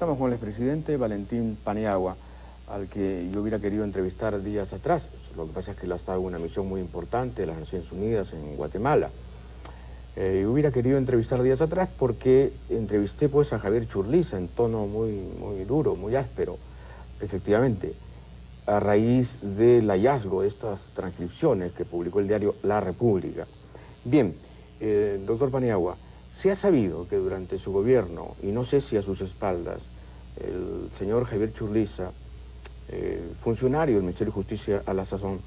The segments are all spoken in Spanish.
Estamos con el expresidente Valentín Paniagua, al que yo hubiera querido entrevistar días atrás. Lo que pasa es que él ha estado en una misión muy importante de las Naciones Unidas en Guatemala. Hubiera querido entrevistar días atrás porque entrevisté pues a Javier Churliza en tono muy duro, muy áspero, efectivamente, a raíz del hallazgo de estas transcripciones que publicó el diario La República. Bien, doctor Paniagua, se ha sabido que durante su gobierno, y no sé si a sus espaldas, el señor Javier Churliza, funcionario del Ministerio de Justicia a la sazón,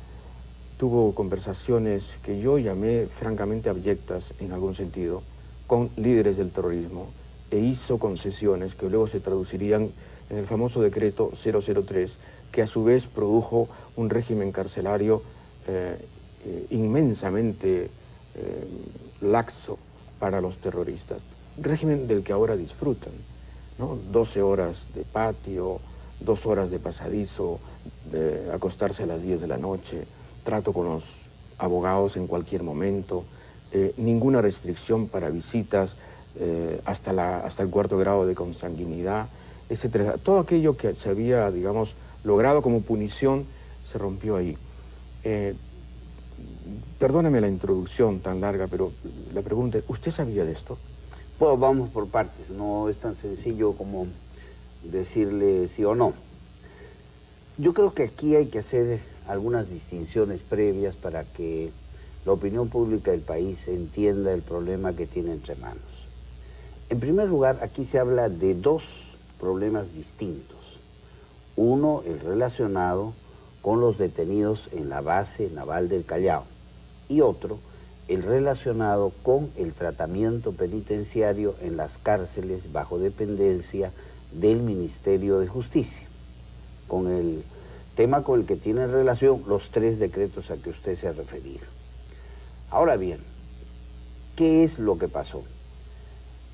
tuvo conversaciones que yo llamé francamente abyectas en algún sentido, con líderes del terrorismo, e hizo concesiones que luego se traducirían en el famoso decreto 003, que a su vez produjo un régimen carcelario inmensamente laxo para los terroristas, régimen del que ahora disfrutan, ¿no? 12 horas de patio, 2 horas de pasadizo, de acostarse a las 10 de la noche, trato con los abogados en cualquier momento, ninguna restricción para visitas hasta el 4º grado de consanguinidad, etcétera. Todo aquello que se había, digamos, logrado como punición se rompió ahí. Perdóname la introducción tan larga, pero la pregunta es, ¿usted sabía de esto? Pues vamos por partes, no es tan sencillo como decirle sí o no. Yo creo que aquí hay que hacer algunas distinciones previas para que la opinión pública del país entienda el problema que tiene entre manos. En primer lugar, aquí se habla de dos problemas distintos. Uno, el relacionado con los detenidos en la base naval del Callao, y otro, el relacionado con el tratamiento penitenciario en las cárceles bajo dependencia del Ministerio de Justicia, con el tema con el que tienen relación los 3 decretos a que usted se ha referido. Ahora bien, ¿qué es lo que pasó?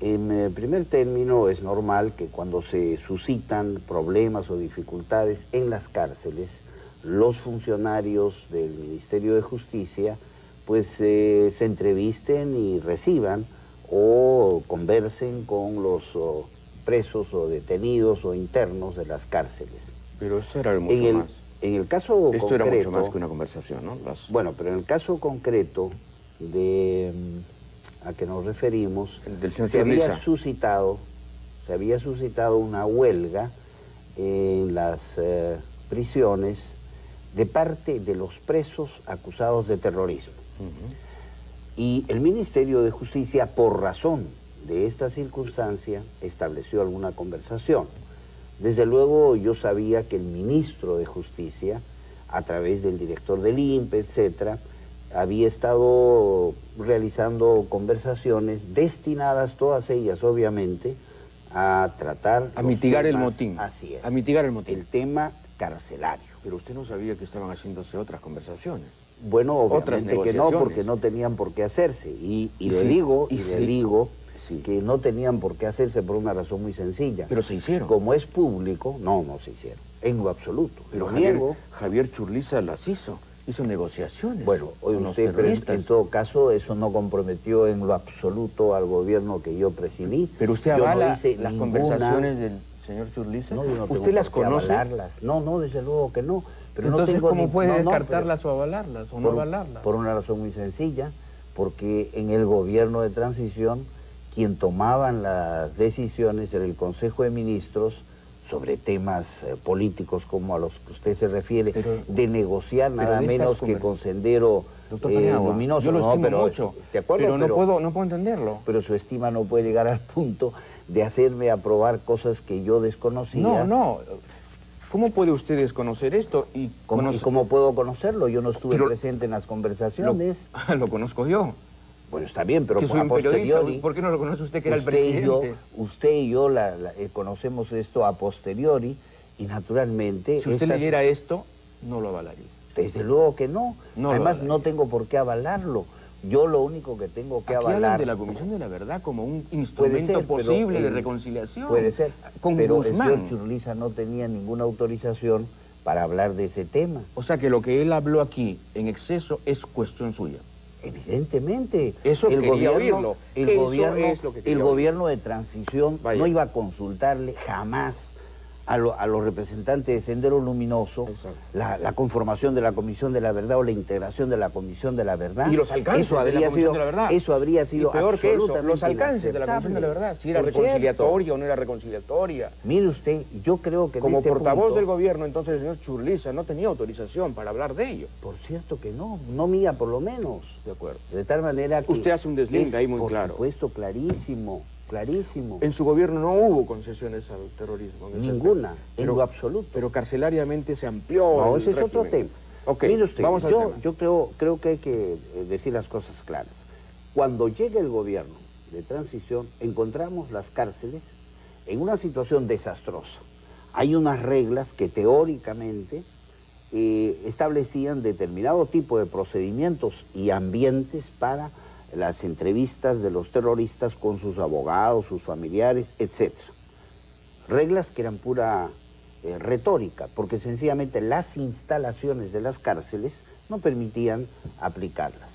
En primer término, es normal que cuando se suscitan problemas o dificultades en las cárceles, los funcionarios del Ministerio de Justicia pues se entrevisten y reciban o conversen con los presos o detenidos o internos de las cárceles. Pero eso era mucho más. En el caso Esto concreto, era mucho más que una conversación, ¿no? Bueno, pero en el caso concreto de a que nos referimos, se había suscitado una huelga en las prisiones de parte de los presos acusados de terrorismo. Y el Ministerio de Justicia, por razón de esta circunstancia, estableció alguna conversación. Desde luego yo sabía que el ministro de Justicia, a través del director del INPE, etcétera, había estado realizando conversaciones destinadas, todas ellas obviamente, a tratar... A mitigar el motín. Así es. A mitigar el motín. El tema carcelario. Pero usted no sabía que estaban haciéndose otras conversaciones. Bueno, obviamente que no, porque no tenían por qué hacerse. Y le digo que no tenían por qué hacerse por una razón muy sencilla. Pero se hicieron. Como es público, no se hicieron, en lo absoluto. Pero lo Javier Churliza las hizo negociaciones. Bueno, oye usted, pero en todo caso, eso no comprometió en lo absoluto al gobierno que yo presidí. Pero usted avala las conversaciones del señor Churliza. No, yo no ¿Usted las conoce? No, desde luego que no. Pero entonces, no tengo ¿cómo puede descartarlas o avalarlas o no avalarlas? Por una razón muy sencilla, porque en el gobierno de transición, quien tomaban las decisiones era el Consejo de Ministros sobre temas políticos como a los que usted se refiere, de negociar nada menos que con Sendero Luminoso. Yo lo estimo mucho, ¿de acuerdo? Pero no puedo entenderlo. Pero su estima no puede llegar al punto de hacerme aprobar cosas que yo desconocía. No. ¿Cómo puede usted desconocer esto? ¿Y cómo puedo conocerlo? Yo no estuve presente en las conversaciones. Lo conozco yo. Bueno, está bien, pero a posteriori... ¿Por qué no lo conoce usted, que era el presidente? Usted y yo conocemos esto a posteriori y naturalmente... Si usted leyera esto, no lo avalaría. Desde luego que no. Además, no tengo por qué avalarlo. Yo lo único que tengo que avalar... hablan de la Comisión de la Verdad como un instrumento posible de reconciliación. Puede ser, pero Guzmán. El señor Churliza no tenía ninguna autorización para hablar de ese tema. O sea que lo que él habló aquí en exceso es cuestión suya. Evidentemente. Eso quería oírlo. El gobierno de transición no iba a consultarle jamás a los representantes de Sendero Luminoso la conformación de la Comisión de la Verdad o la integración de la Comisión de la Verdad. Y los alcances de la Comisión de la Verdad. Eso habría sido y peor que eso, los alcances de la Comisión de la Verdad, si era reconciliatoria o no era reconciliatoria. Mire usted, yo creo que como portavoz del gobierno, entonces el señor Churliza no tenía autorización para hablar de ello. Por cierto que no mía por lo menos. De acuerdo. De tal manera que... Usted hace un deslinde ahí muy claro. Por supuesto, clarísimo. Clarísimo. En su gobierno no hubo concesiones al terrorismo. Ninguna, en lo absoluto. Pero carcelariamente se amplió. No, ese es otro tema. Okay, mire usted, vamos al tema. Yo creo que hay que decir las cosas claras. Cuando llega el gobierno de transición, encontramos las cárceles en una situación desastrosa. Hay unas reglas que teóricamente establecían determinado tipo de procedimientos y ambientes para las entrevistas de los terroristas con sus abogados, sus familiares, etc. Reglas que eran pura retórica, porque sencillamente las instalaciones de las cárceles no permitían aplicarlas.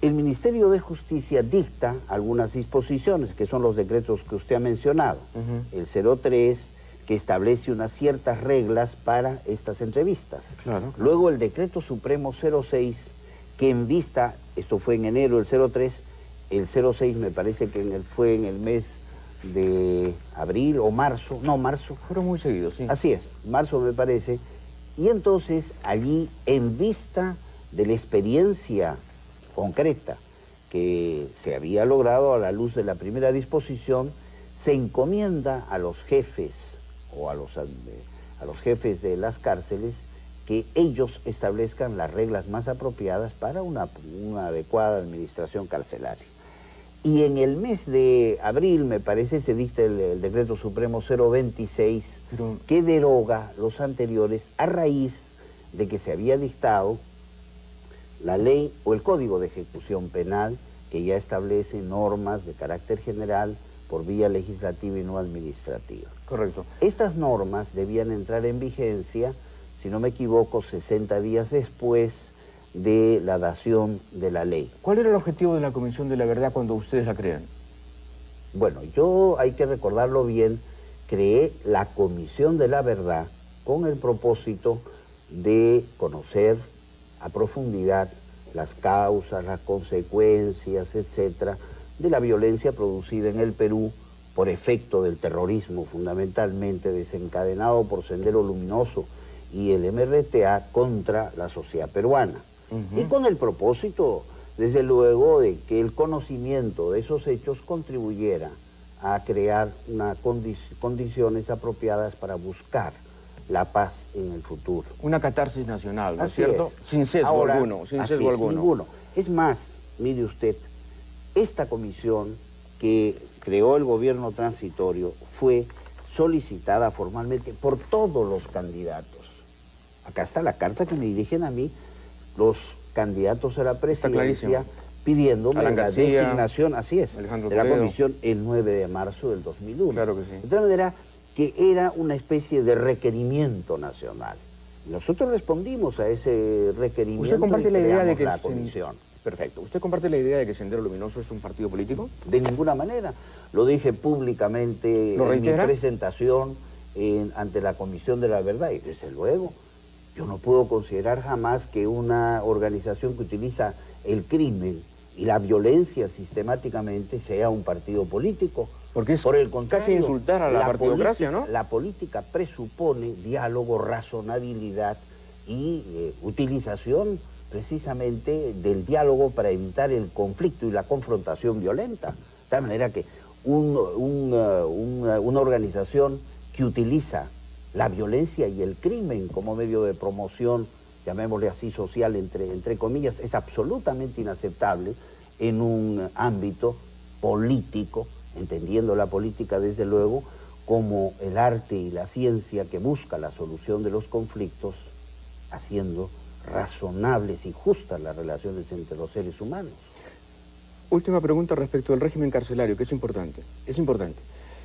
El Ministerio de Justicia dicta algunas disposiciones, que son los decretos que usted ha mencionado. El 03, que establece unas ciertas reglas para estas entrevistas. Claro. Luego el Decreto Supremo 06, que en vista, esto fue en enero el 03, el 06 me parece que fue en el mes de abril o marzo, no, marzo. Fueron muy seguidos, sí. Así es, marzo me parece. Y entonces allí, en vista de la experiencia concreta que se había logrado a la luz de la primera disposición, se encomienda a los jefes o a los jefes de las cárceles que ellos establezcan las reglas más apropiadas para una adecuada administración carcelaria. Y en el mes de abril, me parece, se dicta el Decreto Supremo 026, que deroga los anteriores a raíz de que se había dictado la ley o el Código de Ejecución Penal, que ya establece normas de carácter general por vía legislativa y no administrativa. Correcto. Estas normas debían entrar en vigencia, si no me equivoco, 60 días después de la dación de la ley. ¿Cuál era el objetivo de la Comisión de la Verdad cuando ustedes la crean? Bueno, yo, hay que recordarlo bien, creé la Comisión de la Verdad con el propósito de conocer a profundidad las causas, las consecuencias, etcétera, de la violencia producida en el Perú por efecto del terrorismo, fundamentalmente desencadenado por Sendero Luminoso y el MRTA contra la sociedad peruana. Y con el propósito, desde luego, de que el conocimiento de esos hechos contribuyera a crear condiciones apropiadas para buscar la paz en el futuro. Una catarsis nacional, ¿no es Así cierto? Es. Sin sesgo Ahora, alguno, sin sesgo alguno. Ninguno. Es más, mire usted, esta comisión que creó el gobierno transitorio fue solicitada formalmente por todos los candidatos. Acá está la carta que me dirigen a mí los candidatos a la presidencia pidiéndome la designación, así es, de la comisión el 9 de marzo del 2001. Claro que sí. De tal manera que era una especie de requerimiento nacional. Nosotros respondimos a ese requerimiento. ¿Usted comparte la idea de que la comisión? Perfecto. ¿Usted comparte la idea de que Sendero Luminoso es un partido político? De ninguna manera. Lo dije públicamente en mi presentación ante la Comisión de la Verdad, y desde luego, yo no puedo considerar jamás que una organización que utiliza el crimen y la violencia sistemáticamente sea un partido político. Porque es por el contrario, casi insultar a la partidocracia, ¿no? La política presupone diálogo, razonabilidad y utilización precisamente del diálogo para evitar el conflicto y la confrontación violenta. De tal manera que una organización que utiliza la violencia y el crimen como medio de promoción, llamémosle así, social, entre comillas, es absolutamente inaceptable en un ámbito político, entendiendo la política desde luego como el arte y la ciencia que busca la solución de los conflictos, haciendo razonables y justas las relaciones entre los seres humanos. Última pregunta respecto al régimen carcelario, que es importante. Es importante.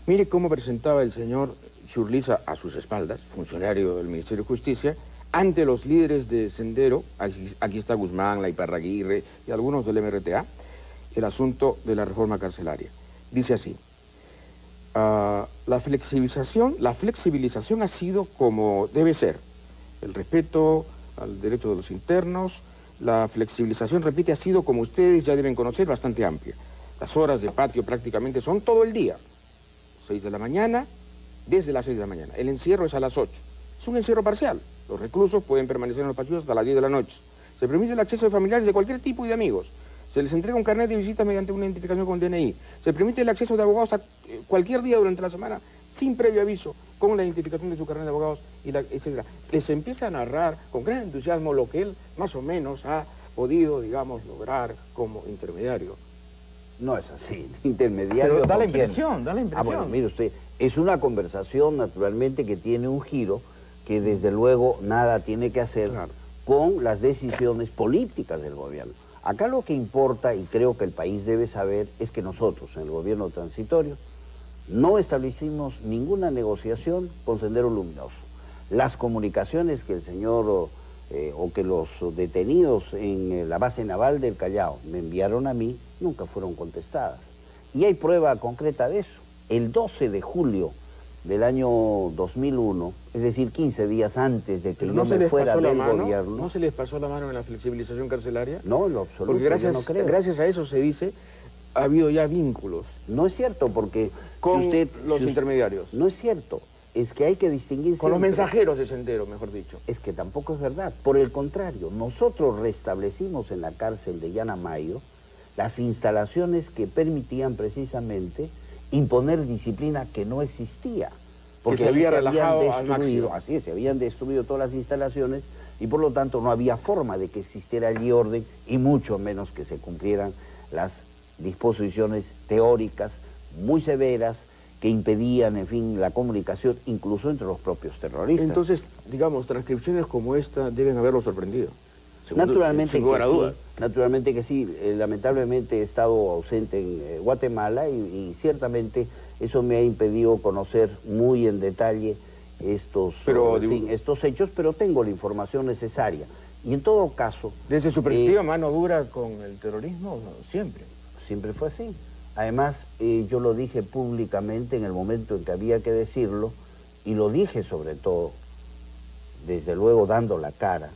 Mire cómo presentaba el señor Churliza a sus espaldas, funcionario del Ministerio de Justicia, ante los líderes de Sendero, aquí está Guzmán, la Iparraguirre y algunos del MRTA, el asunto de la reforma carcelaria. Dice así: la flexibilización ha sido como debe ser. El respeto al derecho de los internos, la flexibilización, repite, ha sido, como ustedes ya deben conocer, bastante amplia. Las horas de patio prácticamente son todo el día. 6 de la mañana, desde las 6 de la mañana. El encierro es a las 8. Es un encierro parcial. Los reclusos pueden permanecer en los pasillos hasta las 10 de la noche. Se permite el acceso de familiares de cualquier tipo y de amigos. Se les entrega un carnet de visita mediante una identificación con DNI. Se permite el acceso de abogados a cualquier día durante la semana, sin previo aviso, con la identificación de su carnet de abogados, etc. Les empieza a narrar con gran entusiasmo lo que él más o menos ha podido, digamos, lograr como intermediario. No es así, intermediario. Pero da la impresión, da la impresión. Bueno, mire usted, es una conversación naturalmente que tiene un giro que desde luego nada tiene que hacer con las decisiones políticas del gobierno. Acá lo que importa, y creo que el país debe saber, es que nosotros, en el gobierno transitorio, no establecimos ninguna negociación con Sendero Luminoso. Las comunicaciones que el señor o que los detenidos en la base naval del Callao me enviaron a mí, nunca fueron contestadas. Y hay prueba concreta de eso. El 12 de julio del año 2001, es decir, 15 días antes de que yo me fuera del gobierno... ¿No se les pasó la mano en la flexibilización carcelaria? No, en lo absoluto. Porque gracias a eso se dice, ha habido ya vínculos. No es cierto, porque... Con los intermediarios. No es cierto. Es que hay que distinguir... Con los mensajeros de Sendero, mejor dicho. Es que tampoco es verdad. Por el contrario, nosotros restablecimos en la cárcel de Llana-Mayo las instalaciones que permitían precisamente imponer disciplina que no existía. Porque se había relajado al máximo. Así es, se habían destruido todas las instalaciones y por lo tanto no había forma de que existiera allí orden y mucho menos que se cumplieran las disposiciones teóricas muy severas que impedían, en fin, la comunicación incluso entre los propios terroristas. Entonces, digamos, transcripciones como esta deben haberlo sorprendido. Naturalmente que sí. Lamentablemente he estado ausente en Guatemala y ciertamente eso me ha impedido conocer muy en detalle estos hechos, pero tengo la información necesaria. Y en todo caso... Desde su perspectiva, mano dura con el terrorismo, siempre. Siempre fue así. Además, yo lo dije públicamente en el momento en que había que decirlo, y lo dije sobre todo, desde luego dando la cara,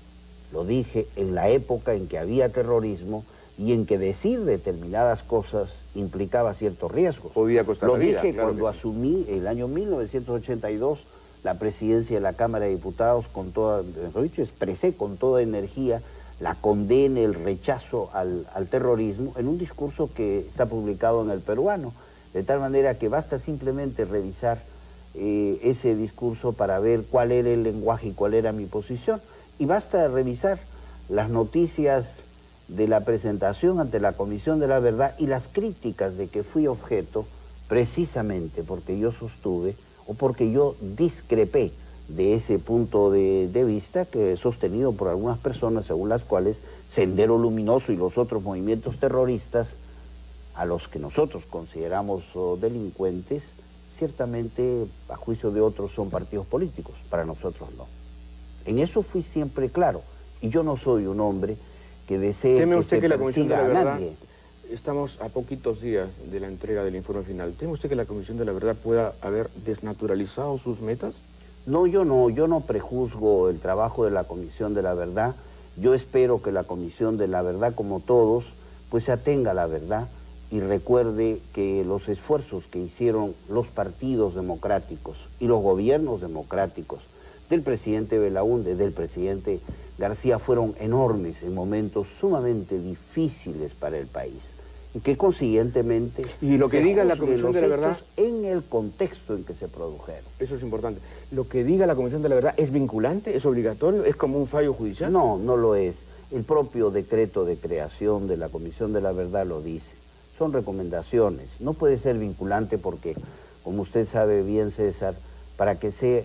lo dije en la época en que había terrorismo y en que decir determinadas cosas implicaba ciertos riesgos. Podía costar la vida. Lo dije cuando asumí el año 1982 la presidencia de la Cámara de Diputados, con toda, lo dicho, expresé con toda energía la condena, el rechazo al terrorismo en un discurso que está publicado en El Peruano, de tal manera que basta simplemente revisar ese discurso para ver cuál era el lenguaje y cuál era mi posición, y basta revisar las noticias de la presentación ante la Comisión de la Verdad y las críticas de que fui objeto precisamente porque yo sostuve o porque yo discrepé de ese punto de vista que es sostenido por algunas personas según las cuales Sendero Luminoso y los otros movimientos terroristas a los que nosotros consideramos delincuentes, ciertamente a juicio de otros son partidos políticos, para nosotros no. En eso fui siempre claro, y yo no soy un hombre que desee ¿Teme usted que la Comisión de la Verdad, nadie? Estamos a poquitos días de la entrega del informe final, ¿teme usted que la Comisión de la Verdad pueda haber desnaturalizado sus metas? No, yo no prejuzgo el trabajo de la Comisión de la Verdad. Yo espero que la Comisión de la Verdad, como todos, pues se atenga a la verdad y recuerde que los esfuerzos que hicieron los partidos democráticos y los gobiernos democráticos del presidente Belaúnde, del presidente García, fueron enormes en momentos sumamente difíciles para el país. Y que consiguientemente... Y lo que diga la Comisión de la Verdad... en el contexto en que se produjeron. Eso es importante. ¿Lo que diga la Comisión de la Verdad es vinculante, es obligatorio, es como un fallo judicial? No, no lo es. El propio decreto de creación de la Comisión de la Verdad lo dice. Son recomendaciones. No puede ser vinculante porque, como usted sabe bien, César, para que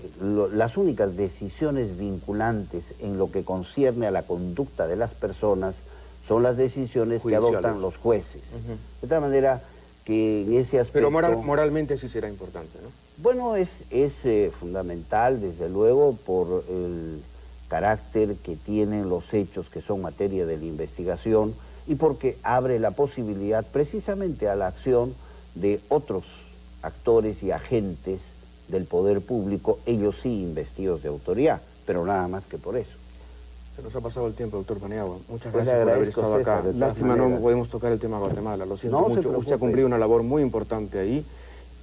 las únicas decisiones vinculantes en lo que concierne a la conducta de las personas son las decisiones que adoptan los jueces. De tal manera que en ese aspecto... Pero moralmente sí será importante, ¿no? Bueno, es fundamental, desde luego, por carácter que tienen los hechos que son materia de la investigación y porque abre la posibilidad precisamente a la acción de otros actores y agentes del poder público, ellos sí investidos de autoridad, pero nada más que por eso. Se nos ha pasado el tiempo, doctor Paniagua. Muchas Pues gracias por haber agradezco, estado acá. César, Lástima no podemos tocar el tema de Guatemala, lo siento No se mucho. preocupe. Usted ha cumplido una labor muy importante ahí,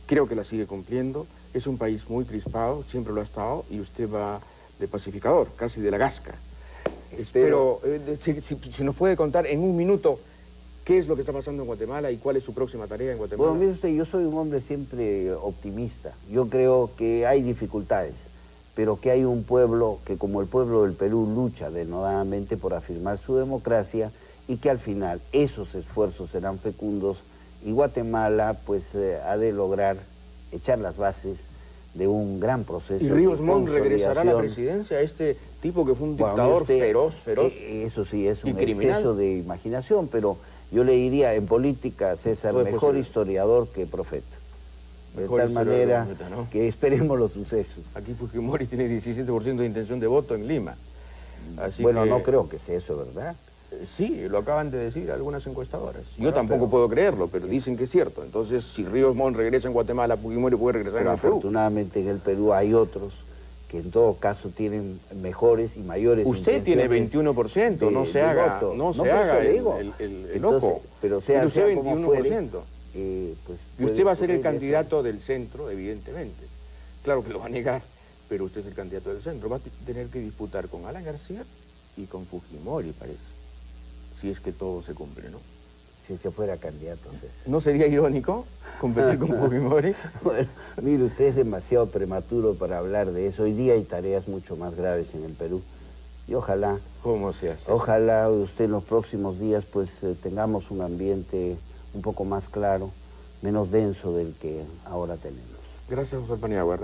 creo que la sigue cumpliendo. Es un país muy crispado, siempre lo ha estado, y usted va de pacificador, casi de la gasca. Espero, si nos puede contar en un minuto qué es lo que está pasando en Guatemala y cuál es su próxima tarea en Guatemala. Bueno, mire usted, yo soy un hombre siempre optimista. Yo creo que hay dificultades, pero que hay un pueblo que, como el pueblo del Perú, lucha denodadamente por afirmar su democracia y que al final esos esfuerzos serán fecundos y Guatemala pues ha de lograr echar las bases de un gran proceso. ¿Y Ríos Montt regresará a la presidencia? Este tipo que fue un dictador feroz. Eso sí, es un criminal. Exceso de imaginación, pero yo le diría en política, César, mejor historiador que profeta. De tal manera profeta, ¿no? Que esperemos los sucesos. Aquí Fujimori tiene 17% de intención de voto en Lima. Así bueno, que... no creo que sea eso, ¿verdad? Sí, lo acaban de decir algunas encuestadoras. Yo tampoco puedo creerlo, pero dicen que es cierto. Entonces, si Ríos Montt regresa en Guatemala, Fujimori puede regresar en el Perú. Afortunadamente en el Perú hay otros que en todo caso tienen mejores y mayores Usted tiene 21%, no se haga, no se haga el loco. Pero sea, usted sea 21%. Fuere, pues y usted va a ser el candidato del centro, evidentemente. Claro que lo va a negar, pero usted es el candidato del centro. Va a tener que disputar con Alan García y con Fujimori, parece. Si es que todo se cumple, ¿no? Si se fuera candidato, entonces. ¿No sería irónico competir con Fujimori? Bueno, mire, usted es demasiado prematuro para hablar de eso. Hoy día hay tareas mucho más graves en el Perú. Y ojalá... ¿Cómo se hace? Ojalá usted en los próximos días pues tengamos un ambiente un poco más claro, menos denso del que ahora tenemos. Gracias, José Paniagua.